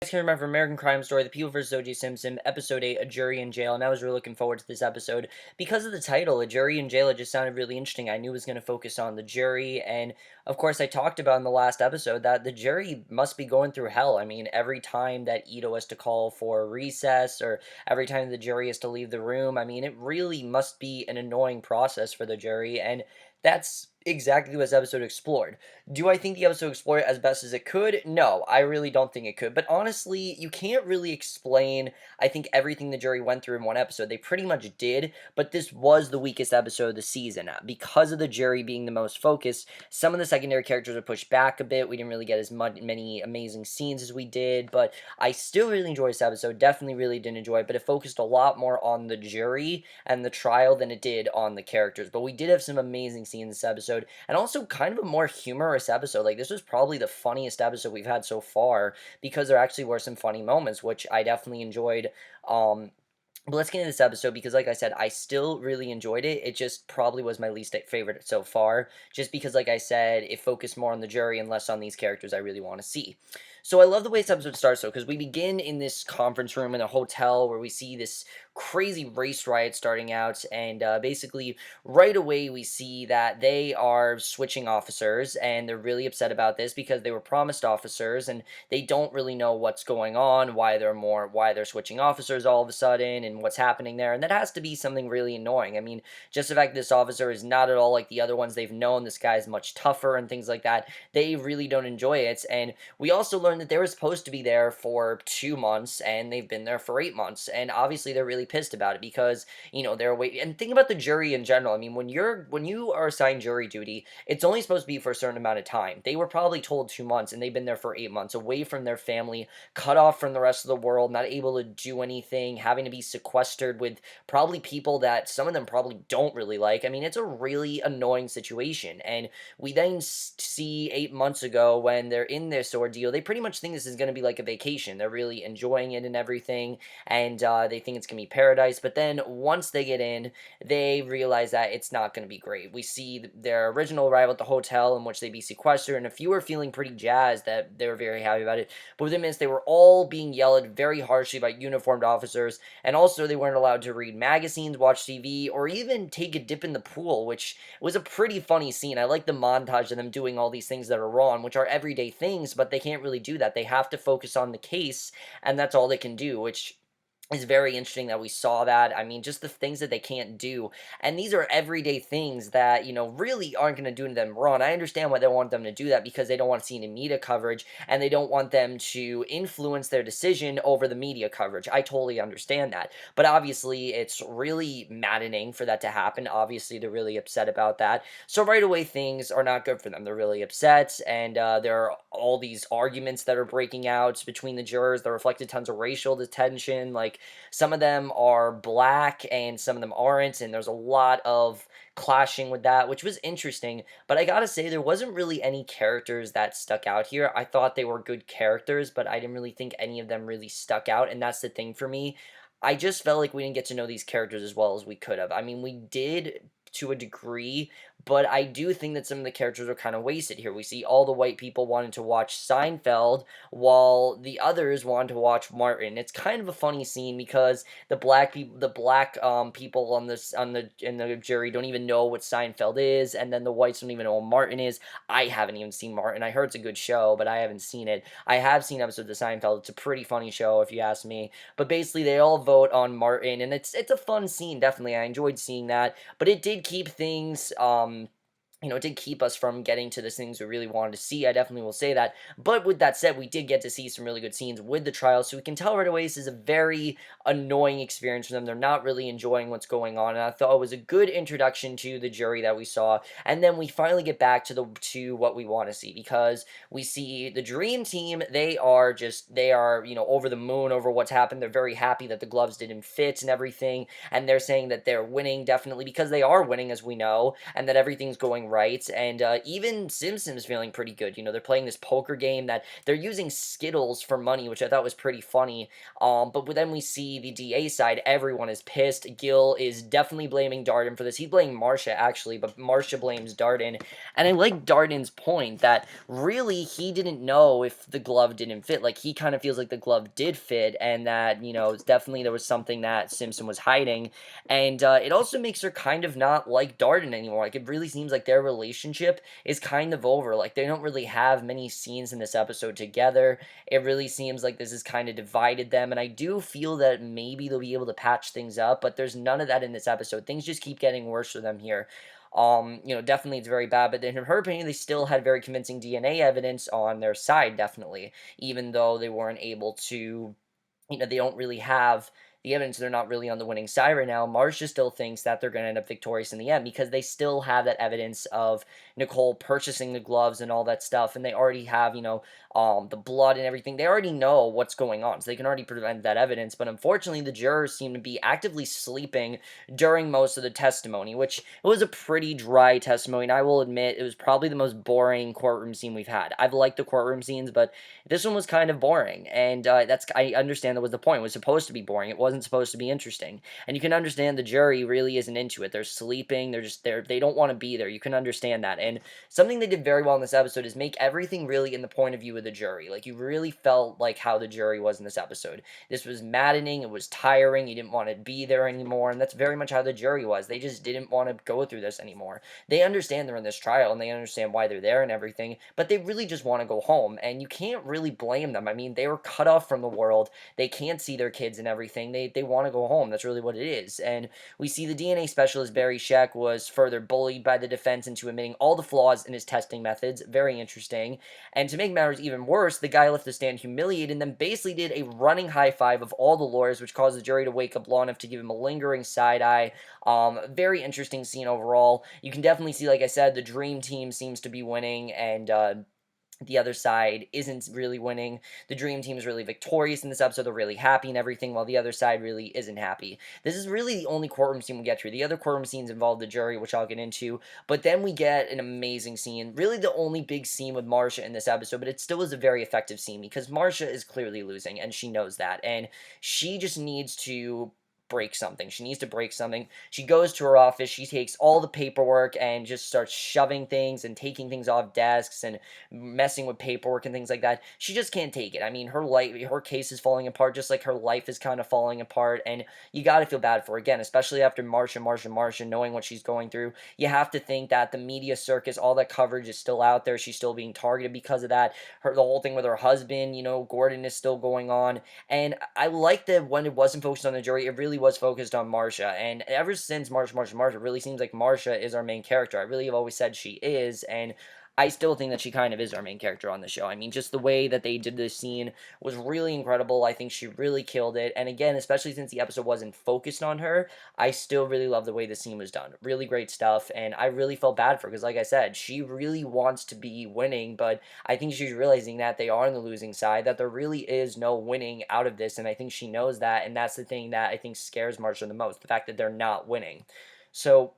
Guys can remember American Crime Story, The People vs. O.J Simpson, Episode 8, A Jury in Jail, and I was really looking forward to this episode. Because of the title, A Jury in Jail, it just sounded really interesting. I knew it was going to focus on the jury, and of course I talked about in the last episode that the jury must be going through hell. I mean, every time that Ito has to call for recess, or every time the jury has to leave the room, I mean, it really must be an annoying process for the jury, and that's exactly what this episode explored. Do I think the episode explored it as best as it could? No, I really don't think it could. But honestly, you can't really explain, I think, everything the jury went through in one episode. They pretty much did, but this was the weakest episode of the season. Because of the jury being the most focused, some of the secondary characters were pushed back a bit. We didn't really get as many amazing scenes as we did, but I still really enjoyed this episode. Definitely really did enjoy it, but it focused a lot more on the jury and the trial than it did on the characters. But we did have some amazing scenes in this episode, and also kind of a more humorous episode. Like, this was probably the funniest episode we've had so far, because there actually were some funny moments, which I definitely enjoyed. But let's get into this episode because, like I said, I still really enjoyed it. It just probably was my least favorite so far, just because, like I said, it focused more on the jury and less on these characters I really want to see. So I love the way this episode starts, though, because we begin in this conference room in a hotel where we see this crazy race riot starting out, and basically right away we see that they are switching officers, and they're really upset about this because they were promised officers, and they don't really know what's going on, why they're switching officers all of a sudden, and what's happening there, and that has to be something really annoying. I mean, just the fact that this officer is not at all like the other ones they've known, this guy's much tougher and things like that, they really don't enjoy it. And we also learned that they were supposed to be there for 2 months, and they've been there for 8 months, and obviously they're really pissed about it because, they're waiting. And think about the jury in general. I mean, when you are assigned jury duty, it's only supposed to be for a certain amount of time. They were probably told 2 months, and they've been there for 8 months, away from their family, cut off from the rest of the world, not able to do anything, having to be sequestered with probably people that some of them probably don't really like. I mean, it's a really annoying situation. And we then see 8 months ago, when they're in this ordeal, they pretty much think this is going to be like a vacation. They're really enjoying it and everything, and they think it's going to be paradise. But then once they get in, they realize that it's not going to be great. We see their original arrival at the hotel, in which they'd be sequestered, and a few were feeling pretty jazzed that they were very happy about it. But within minutes, they were all being yelled at very harshly by uniformed officers, and also they weren't allowed to read magazines, watch TV, or even take a dip in the pool, which was a pretty funny scene. I like the montage of them doing all these things that are wrong, which are everyday things, but they can't really do that. They have to focus on the case, and that's all they can do, which is very interesting that we saw that. I mean, just the things that they can't do. And these are everyday things that, really aren't going to do them wrong. I understand why they want them to do that, because they don't want to see any media coverage, and they don't want them to influence their decision over the media coverage. I totally understand that. But obviously, it's really maddening for that to happen. Obviously, they're really upset about that. So right away, things are not good for them. They're really upset, and there are all these arguments that are breaking out between the jurors that reflected tons of racial tension. Like, some of them are black and some of them aren't, and there's a lot of clashing with that, which was interesting. But I gotta say, there wasn't really any characters that stuck out here. I thought they were good characters, but I didn't really think any of them really stuck out, and that's the thing for me. I just felt like we didn't get to know these characters as well as we could have. I mean, we did to a degree, but I do think that some of the characters are kind of wasted here. We see all the white people wanting to watch Seinfeld, while the others wanted to watch Martin. It's kind of a funny scene because the black people in the jury don't even know what Seinfeld is, and then the whites don't even know what Martin is. I haven't even seen Martin. I heard it's a good show, but I haven't seen it. I have seen episodes of Seinfeld. It's a pretty funny show, if you ask me. But basically, they all vote on Martin, and it's a fun scene. Definitely, I enjoyed seeing that. But it did keep things. It did keep us from getting to the things we really wanted to see. I definitely will say that. But with that said, we did get to see some really good scenes with the trial, so we can tell right away this is a very annoying experience for them. They're not really enjoying what's going on, and I thought it was a good introduction to the jury that we saw. And then we finally get back to what we want to see, because we see the dream team. They are over the moon over what's happened. They're very happy that the gloves didn't fit and everything, and they're saying that they're winning, definitely, because they are winning, as we know, and that everything's going right, and even Simpson's feeling pretty good. They're playing this poker game that they're using Skittles for money, which I thought was pretty funny. But then we see the DA side, everyone is pissed. Gil is definitely blaming Darden for this. He's blaming Marcia, actually, but Marcia blames Darden. And I like Darden's point that really he didn't know if the glove didn't fit. Like, he kind of feels like the glove did fit, and that, definitely there was something that Simpson was hiding. And it also makes her kind of not like Darden anymore. Like, it really seems like their relationship is kind of over. Like, they don't really have many scenes in this episode together. It really seems like this has kind of divided them, and I do feel that maybe they'll be able to patch things up, but there's none of that in this episode. Things just keep getting worse for them here. Definitely it's very bad, but in her opinion, they still had very convincing DNA evidence on their side, definitely, even though they weren't able to, they don't really have the evidence. They're not really on the winning side right now. Marcia still thinks that they're going to end up victorious in the end because they still have that evidence of Nicole purchasing the gloves and all that stuff, and they already have, the blood and everything. They already know what's going on, so they can already prevent that evidence. But unfortunately, the jurors seem to be actively sleeping during most of the testimony, which it was a pretty dry testimony, and I will admit it was probably the most boring courtroom scene we've had. I've liked the courtroom scenes, but this one was kind of boring, and I understand that was the point. It was supposed to be boring. It wasn't supposed to be interesting, and you can understand the jury really isn't into it. They're sleeping. They don't want to be there. You can understand that, and something they did very well in this episode is make everything really in the point of view of the jury. Like, you really felt like how the jury was in this episode. This was maddening. It was tiring. You didn't want to be there anymore, and that's very much how the jury was. They just didn't want to go through this anymore. They understand they're in this trial, and they understand why they're there and everything, but they really just want to go home, and you can't really blame them. I mean, they were cut off from the world. They can't see their kids and everything. They want to go home. That's really what it is. And we see the DNA specialist, Barry Scheck, was further bullied by the defense into admitting all the flaws in his testing methods. Very interesting. And to make matters even worse, the guy left the stand humiliated and then basically did a running high five of all the lawyers, which caused the jury to wake up long enough to give him a lingering side eye. Very interesting scene overall. You can definitely see, like I said, the dream team seems to be winning, and the other side isn't really winning. The dream team is really victorious in this episode. They're really happy and everything, while the other side really isn't happy. This is really the only courtroom scene we get through. The other courtroom scenes involve the jury, which I'll get into, but then we get an amazing scene. Really the only big scene with Marcia in this episode, but it still was a very effective scene because Marcia is clearly losing, and she knows that, and she just needs to break something. She needs to break something. She goes to her office, she takes all the paperwork and just starts shoving things and taking things off desks and messing with paperwork and things like that. She just can't take it. I mean, her case is falling apart, just like her life is kind of falling apart, and you gotta feel bad for her, again, especially after Marcia, knowing what she's going through. You have to think that the media circus, all that coverage is still out there. She's still being targeted because of that. The whole thing with her husband, Gordon, is still going on, and I like that when it wasn't focused on the jury, it really was focused on Marcia. And ever since Marcia, it really seems like Marcia is our main character. I really have always said she is, and I still think that she kind of is our main character on the show. I mean, just the way that they did this scene was really incredible. I think she really killed it. And again, especially since the episode wasn't focused on her, I still really love the way the scene was done. Really great stuff. And I really felt bad for her because, like I said, she really wants to be winning, but I think she's realizing that they are on the losing side, that there really is no winning out of this. And I think she knows that. And that's the thing that I think scares Marcia the most, the fact that they're not winning. So,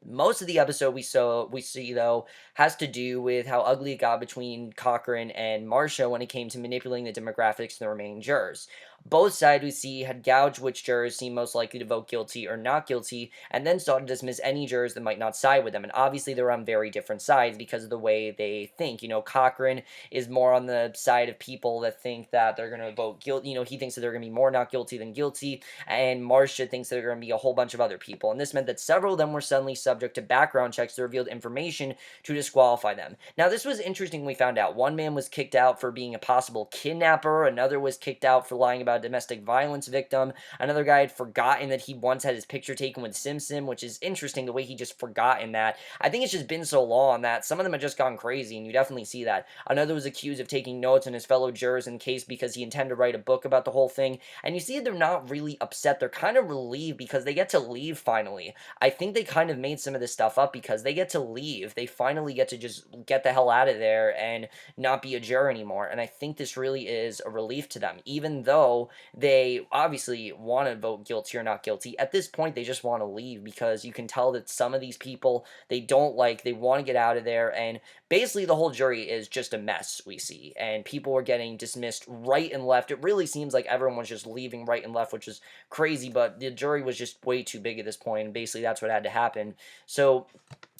most of the episode we see though has to do with how ugly it got between Cochran and Marcia when it came to manipulating the demographics of the remaining jurors. Both sides we see had gouged which jurors seemed most likely to vote guilty or not guilty, and then sought to dismiss any jurors that might not side with them. And obviously they're on very different sides because of the way they think. Cochran is more on the side of people that think that they're going to vote guilty. He thinks that they're going to be more not guilty than guilty, and Marcia thinks that they're going to be a whole bunch of other people. And this meant that several of them were suddenly subject to background checks that revealed information to disqualify them. Now, this was interesting. We found out one man was kicked out for being a possible kidnapper, another was kicked out for lying about a domestic violence victim, another guy had forgotten that he once had his picture taken with Simpson, which is interesting the way he just forgotten that. I think it's just been so long that some of them have just gone crazy, and you definitely see that. Another was accused of taking notes on his fellow jurors in case because he intended to write a book about the whole thing, and you see they're not really upset. They're kind of relieved because they get to leave finally. I think they kind of made made some of this stuff up because they get to leave. They finally get to just get the hell out of there and not be a juror anymore. And I think this really is a relief to them, even though they obviously want to vote guilty or not guilty. At this point, they just want to leave because you can tell that some of these people they don't like, they want to get out of there. And basically, the whole jury is just a mess, we see. And people were getting dismissed right and left. It really seems like everyone was just leaving right and left, which is crazy, but the jury was just way too big at this point, and basically that's what had to happen. So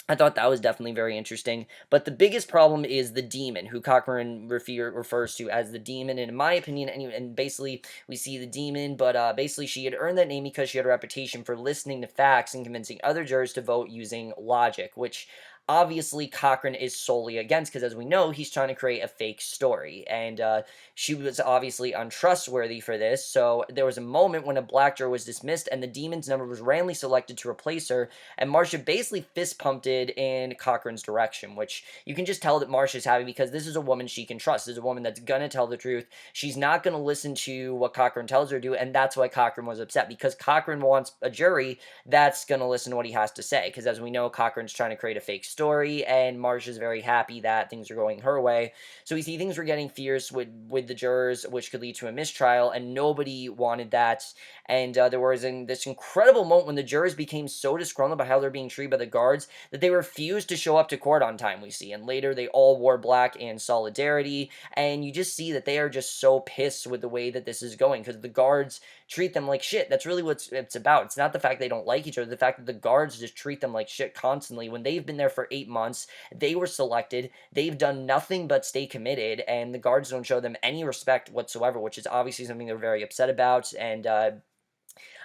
I thought that was definitely very interesting. But the biggest problem is the demon, who Cochrane refers to as the demon. And in my opinion, and basically we see the demon, but basically she had earned that name because she had a reputation for listening to facts and convincing other jurors to vote using logic, which obviously Cochrane is solely against because, as we know, he's trying to create a fake story. And she was obviously untrustworthy for this. So there was a moment when a black juror was dismissed and the demon's number was randomly selected to replace her, and Marcia basically fist pumped it in Cochrane's direction, which you can just tell that Marcia's happy because this is a woman she can trust. This is a woman that's gonna tell the truth. She's not gonna listen to what Cochrane tells her to do, and that's why Cochrane was upset, because Cochrane wants a jury that's gonna listen to what he has to say. Because as we know, Cochrane's trying to create a fake story, and Marcia's very happy that things are going her way. So we see things were getting fierce with the jurors, which could lead to a mistrial, and nobody wanted that. And there was this incredible moment when the jurors became so disgruntled by how they're being treated by the guards that they refused to show up to court on time, we see. And later they all wore black in solidarity. And you just see that they are just so pissed with the way that this is going because the guards treat them like shit. That's really what it's about. It's not the fact they don't like each other, the fact that the guards just treat them like shit constantly. When they've been there for 8 months, they were selected, they've done nothing but stay committed, and the guards don't show them any respect whatsoever, which is obviously something they're very upset about. And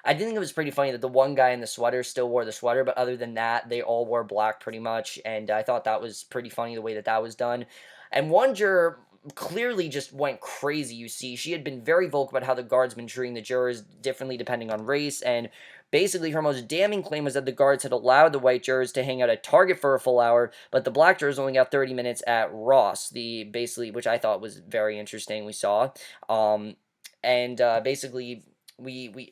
I did think it was pretty funny that the one guy in the sweater still wore the sweater, but other than that, they all wore black pretty much, and I thought that was pretty funny the way that that was done. And one juror clearly just went crazy, you see. She had been very vocal about how the guards been treating the jurors differently depending on race, and basically her most damning claim was that the guards had allowed the white jurors to hang out at Target for a full hour, but the black jurors only got 30 minutes at Ross, the basically, which I thought was very interesting, we saw. And basically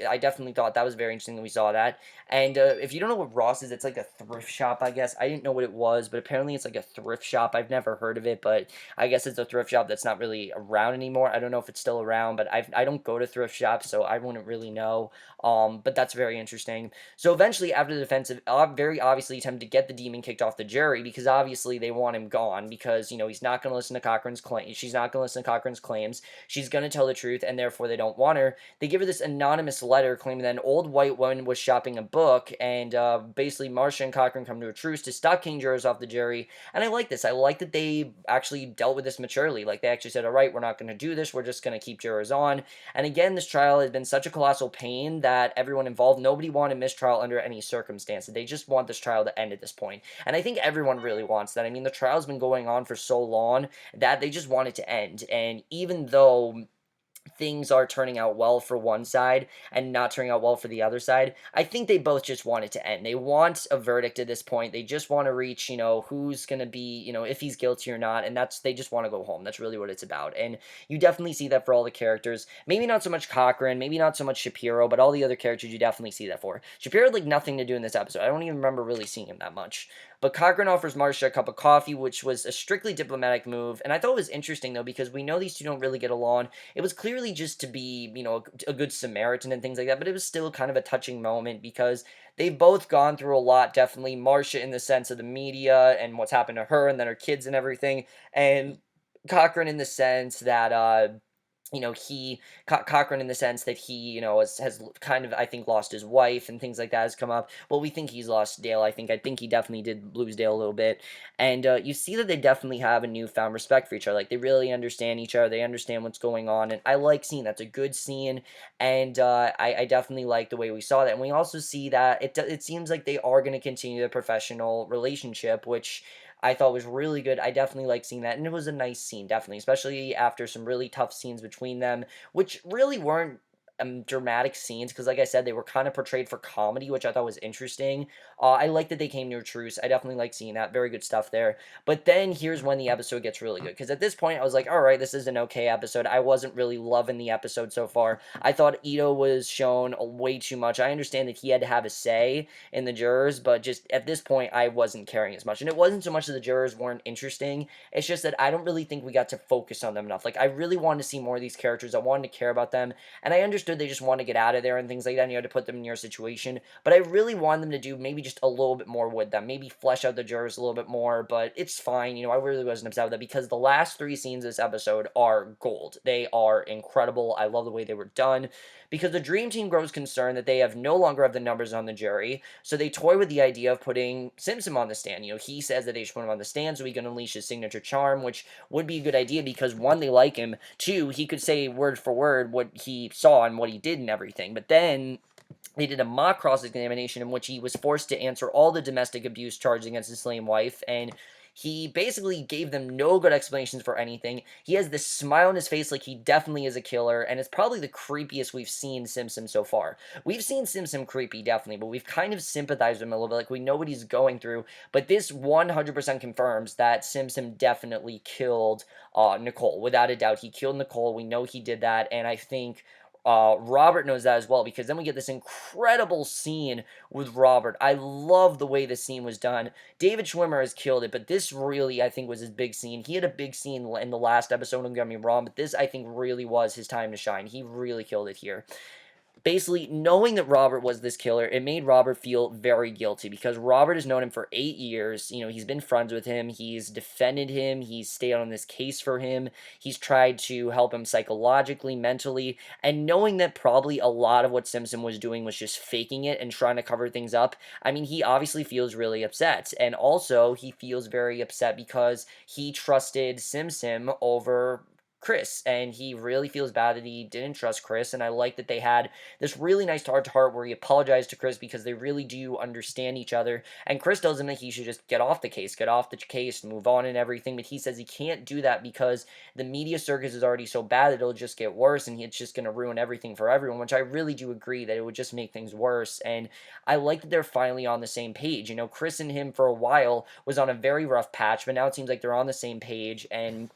I definitely thought that was very interesting that we saw that. And if you don't know what Ross is, it's like a thrift shop, I guess. I didn't know what it was, but apparently it's like a thrift shop. I've never heard of it, but I guess it's a thrift shop that's not really around anymore. I don't know if it's still around, but I don't go to thrift shops, so I wouldn't really know. But that's very interesting. So eventually, after the defensive, very obviously attempt to get the demon kicked off the jury, because obviously they want him gone, because he's not going to listen to Cochrane's claim. She's not going to listen to Cochrane's claims. She's going to tell the truth, and therefore they don't want her. They give her this anonymous letter claiming that an old white woman was shopping a book, and basically Marcia and Cochrane come to a truce to stop king jurors off the jury. And I like this. I like that they actually dealt with this maturely. Like, they actually said, all right, we're not going to do this. We're just going to keep jurors on. And again, this trial has been such a colossal pain that everyone involved, nobody wanted mistrial under any circumstances. They just want this trial to end at this point. And I think everyone really wants that. I mean, the trial's been going on for so long that they just want it to end. And even though things are turning out well for one side and not turning out well for the other side, I think they both just want it to end. They want a verdict at this point. They just want to reach, who's going to be, if he's guilty or not, and they just want to go home. That's really what it's about. And you definitely see that for all the characters. Maybe not so much Cochrane, maybe not so much Shapiro, but all the other characters you definitely see that for. Shapiro had like nothing to do in this episode. I don't even remember really seeing him that much. But Cochrane offers Marcia a cup of coffee, which was a strictly diplomatic move. And I thought it was interesting, though, because we know these two don't really get along. It was clearly just to be, a good Samaritan and things like that, but it was still kind of a touching moment because they've both gone through a lot, definitely. Marcia in the sense of the media and what's happened to her and then her kids and everything, and Cochrane in the sense that, Cochrane in the sense that he, has kind of, I think, lost his wife and things like that has come up. Well, we think he's lost Dale. I think he definitely did lose Dale a little bit. And you see that they definitely have a newfound respect for each other. Like, they really understand each other. They understand what's going on. And I like seeing that's a good scene. And I definitely like the way we saw that. And we also see that it seems like they are going to continue the professional relationship, which I thought was really good. I definitely like seeing that, and it was a nice scene, definitely, especially after some really tough scenes between them, which really weren't dramatic scenes because, like I said, they were kind of portrayed for comedy, which I thought was interesting. I like that they came to a truce. I definitely like seeing that. Very good stuff there. But then here's when the episode gets really good because at this point I was like, all right, this is an okay episode. I wasn't really loving the episode so far. I thought Ito was shown way too much. I understand that he had to have a say in the jurors, but just at this point I wasn't caring as much. And it wasn't so much that the jurors weren't interesting. It's just that I don't really think we got to focus on them enough. Like I really wanted to see more of these characters. I wanted to care about them. And I understood they just want to get out of there and things like that, and you had to put them in your situation. But I really wanted them to do maybe just a little bit more with them. Maybe flesh out the jurors a little bit more, but it's fine. I really wasn't upset with that because the last three scenes of this episode are gold. They are incredible. I love the way they were done because the Dream Team grows concerned that they have no longer have the numbers on the jury, so they toy with the idea of putting Simpson on the stand. He says that they should put him on the stand so he can unleash his signature charm, which would be a good idea because one, they like him. Two, he could say word for word what he saw and what he did and everything. But then they did a mock cross-examination in which he was forced to answer all the domestic abuse charges against his slain wife, and he basically gave them no good explanations for anything. He has this smile on his face like he definitely is a killer, and it's probably the creepiest we've seen Simpson so far. We've seen Simpson creepy, definitely, but we've kind of sympathized with him a little bit, like we know what he's going through, but this 100% confirms that Simpson definitely killed Nicole. Without a doubt, he killed Nicole. We know he did that, and I think Robert knows that as well because then we get this incredible scene with Robert. I love the way this scene was done. David Schwimmer has killed it, but this really, I think, was his big scene. He had a big scene in the last episode, don't get me wrong, but this, I think, really was his time to shine. He really killed it here. Basically, knowing that Robert was this killer, it made Robert feel very guilty because Robert has known him for 8 years. He's been friends with him. He's defended him. He's stayed on this case for him. He's tried to help him psychologically, mentally. And knowing that probably a lot of what Simpson was doing was just faking it and trying to cover things up, I mean, he obviously feels really upset. And also, he feels very upset because he trusted Simpson over Chris, and he really feels bad that he didn't trust Chris, and I like that they had this really nice heart-to-heart where he apologized to Chris because they really do understand each other, and Chris tells him that he should just get off the case, move on and everything, but he says he can't do that because the media circus is already so bad that it'll just get worse, and it's just going to ruin everything for everyone, which I really do agree that it would just make things worse, and I like that they're finally on the same page. Chris and him for a while was on a very rough patch, but now it seems like they're on the same page, and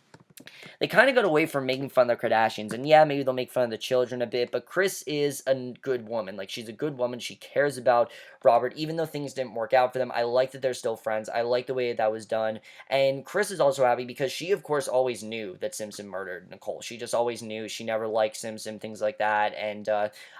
they kind of got away from making fun of the Kardashians. And yeah, maybe they'll make fun of the children a bit, but Chris is a good woman. Like, she's a good woman. She cares about Robert, even though things didn't work out for them. I like that they're still friends. I like the way that was done. And Chris is also happy because she, of course, always knew that Simpson murdered Nicole. She just always knew. She never liked Simpson, things like that. And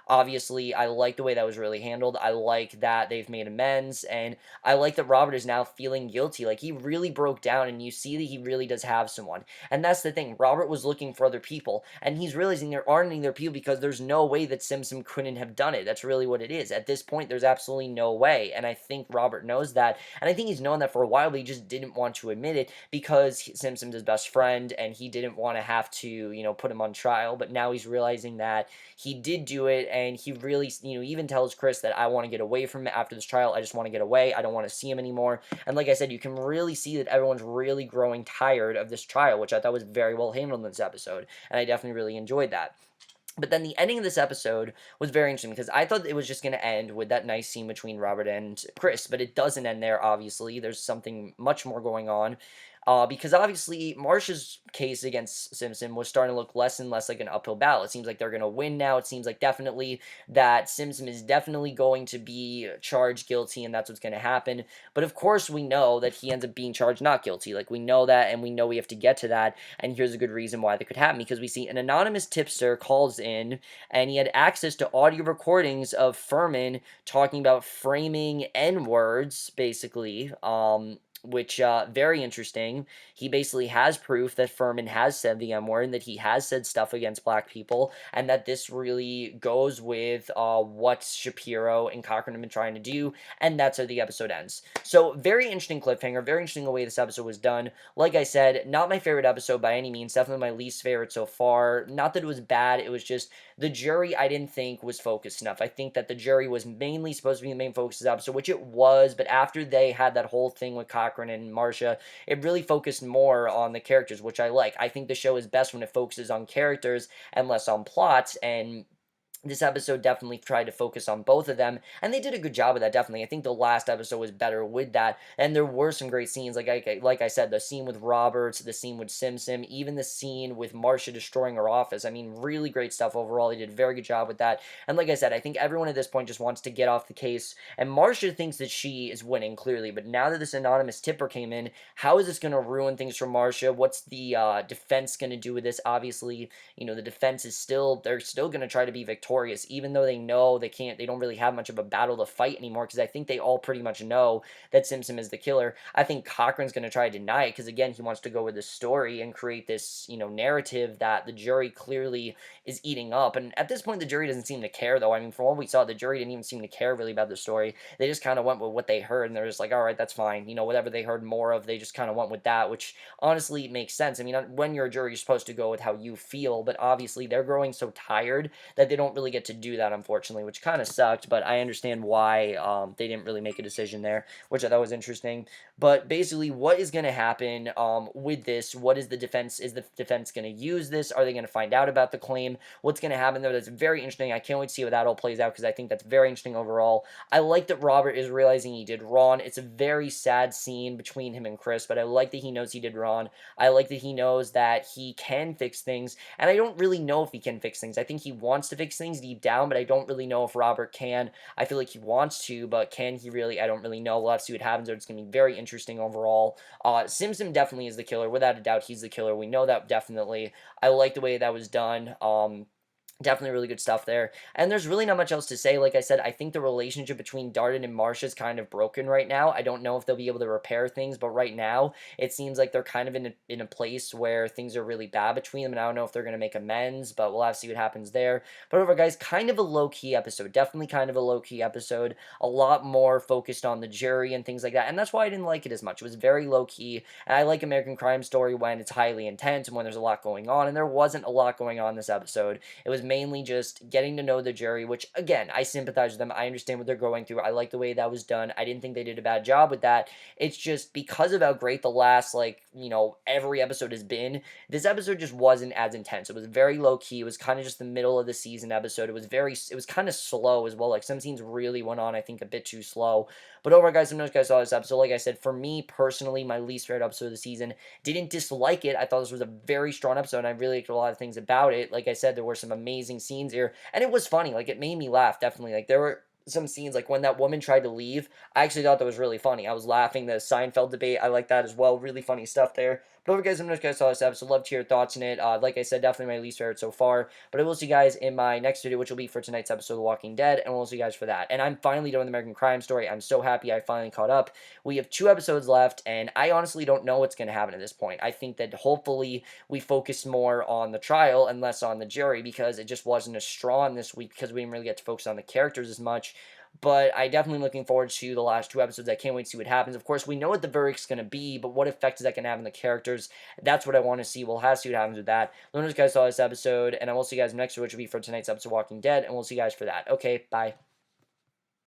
obviously, I like the way that was really handled. I like that they've made amends. And I like that Robert is now feeling guilty. Like, he really broke down, and you see that he really does have someone. And that's the thing. Robert was looking for other people, and he's realizing there aren't any other people because there's no way that Simpson couldn't have done it. That's really what it is. At this point, there's absolutely no way, and I think Robert knows that, and I think he's known that for a while, but he just didn't want to admit it because Simpson's his best friend, and he didn't want to have to, put him on trial, but now he's realizing that he did do it, and he really, even tells Chris that I want to get away from it after this trial. I just want to get away. I don't want to see him anymore, and like I said, you can really see that everyone's really growing tired of this trial, which I thought was very well handled in this episode, and I definitely really enjoyed that. But then the ending of this episode was very interesting because I thought it was just going to end with that nice scene between Robert and Chris, but it doesn't end there, obviously. There's something much more going on. Because obviously Marcia's case against Simpson was starting to look less and less like an uphill battle. It seems like they're going to win now. It seems like definitely that Simpson is definitely going to be charged guilty, and that's what's going to happen. But of course we know that he ends up being charged not guilty. Like, we know that, and we know we have to get to that, and here's a good reason why that could happen, because we see an anonymous tipster calls in, and he had access to audio recordings of Fuhrman talking about framing N-words, basically, which, very interesting. He basically has proof that Fuhrman has said the M-word, and that he has said stuff against black people, and that this really goes with, what Shapiro and Cochran have been trying to do, and that's how the episode ends. So, very interesting cliffhanger, very interesting the way this episode was done. Like I said, not my favorite episode by any means, definitely my least favorite so far. Not that it was bad, it was just, the jury I didn't think was focused enough. I think that the jury was mainly supposed to be the main focus of the episode, which it was, but after they had that whole thing with Cochran and Marcia, it really focused more on the characters, which I like. I think the show is best when it focuses on characters and less on plots, and This episode definitely tried to focus on both of them, and they did a good job of that. Definitely, I think the last episode was better with that, and there were some great scenes. Like I said, the scene with Roberts, the scene with Simpson, even the scene with Marcia destroying her office. I mean, really great stuff overall. They did a very good job with that. And like I said, I think everyone at this point just wants to get off the case. And Marcia thinks that she is winning clearly, but now that this anonymous tipper came in, how is this going to ruin things for Marcia? What's the defense going to do with this? Obviously, the defense is still, they're still going to try to be victorious, even though they know they don't really have much of a battle to fight anymore, because I think they all pretty much know that Simpson is the killer. I think Cochran's going to try to deny it, because again, he wants to go with the story and create this, narrative that the jury clearly is eating up. And at this point, the jury doesn't seem to care, though. I mean, from what we saw, the jury didn't even seem to care really about the story. They just kind of went with what they heard, and they're just like, all right, that's fine. Whatever they heard more of, they just kind of went with that, which honestly makes sense. I mean, when you're a jury, you're supposed to go with how you feel, but obviously they're growing so tired that they don't really get to do that, unfortunately, which kind of sucked, but I understand why they didn't really make a decision there, which I thought was interesting. But basically, what is going to happen with this? What is the defense? Is the defense going to use this? Are they going to find out about the claim? What's going to happen there? That's very interesting. I can't wait to see how that all plays out, because I think that's very interesting overall. I like that Robert is realizing he did wrong. It's a very sad scene between him and Chris, but I like that he knows he did wrong. I like that he knows that he can fix things, and I don't really know if he can fix things. I think he wants to fix things deep down, but I don't really know if Robert can. I feel like he wants to, but can he really? I don't really know. We'll have to see what happens. It's going to be very interesting overall. Simpson definitely is the killer. Without a doubt, he's the killer. We know that definitely. I like the way that was done. Definitely really good stuff there. And there's really not much else to say. Like I said, I think the relationship between Darden and Marcia is kind of broken right now. I don't know if they'll be able to repair things, but right now it seems like they're kind of in a place where things are really bad between them, and I don't know if they're going to make amends, but we'll have to see what happens there. But overall, guys, kind of a low-key episode. Definitely kind of a low-key episode. A lot more focused on the jury and things like that, and that's why I didn't like it as much. It was very low-key, and I like American Crime Story when it's highly intense and when there's a lot going on, and there wasn't a lot going on this episode. It was mainly just getting to know the jury, which, again, I sympathize with them. I understand what they're going through. I like the way that was done. I didn't think they did a bad job with that. It's just because of how great the last, every episode has been, this episode just wasn't as intense. It was very low-key. It was kind of just the middle of the season episode. It was kind of slow as well. Like, some scenes really went on, I think, a bit too slow. But overall, guys, I know you guys saw this episode. Like I said, for me, personally, my least favorite episode of the season. Didn't dislike it. I thought this was a very strong episode, and I really liked a lot of things about it. Like I said, there were some amazing scenes here, and it was funny. Like, it made me laugh, definitely. Like, there were some scenes, like when that woman tried to leave, I actually thought that was really funny. I was laughing. The Seinfeld debate, I like that as well. Really funny stuff there. But over, guys, I'm just guys saw this episode. Love to hear your thoughts on it. Like I said, definitely my least favorite so far. But I will see you guys in my next video, which will be for tonight's episode of The Walking Dead, and we'll see you guys for that. And I'm finally done with American Crime Story. I'm so happy I finally caught up. We have 2 episodes left, and I honestly don't know what's going to happen at this point. I think that hopefully we focus more on the trial and less on the jury, because it just wasn't as strong this week, because we didn't really get to focus on the characters as much. But I definitely looking forward to the last 2 episodes. I can't wait to see what happens. Of course, we know what the verdict's going to be, but what effect is that going to have on the characters? That's what I want to see. We'll have to see what happens with that. Let me know if you guys saw this episode, and I will see you guys next week, which will be for tonight's episode of Walking Dead, and we'll see you guys for that. Okay, bye.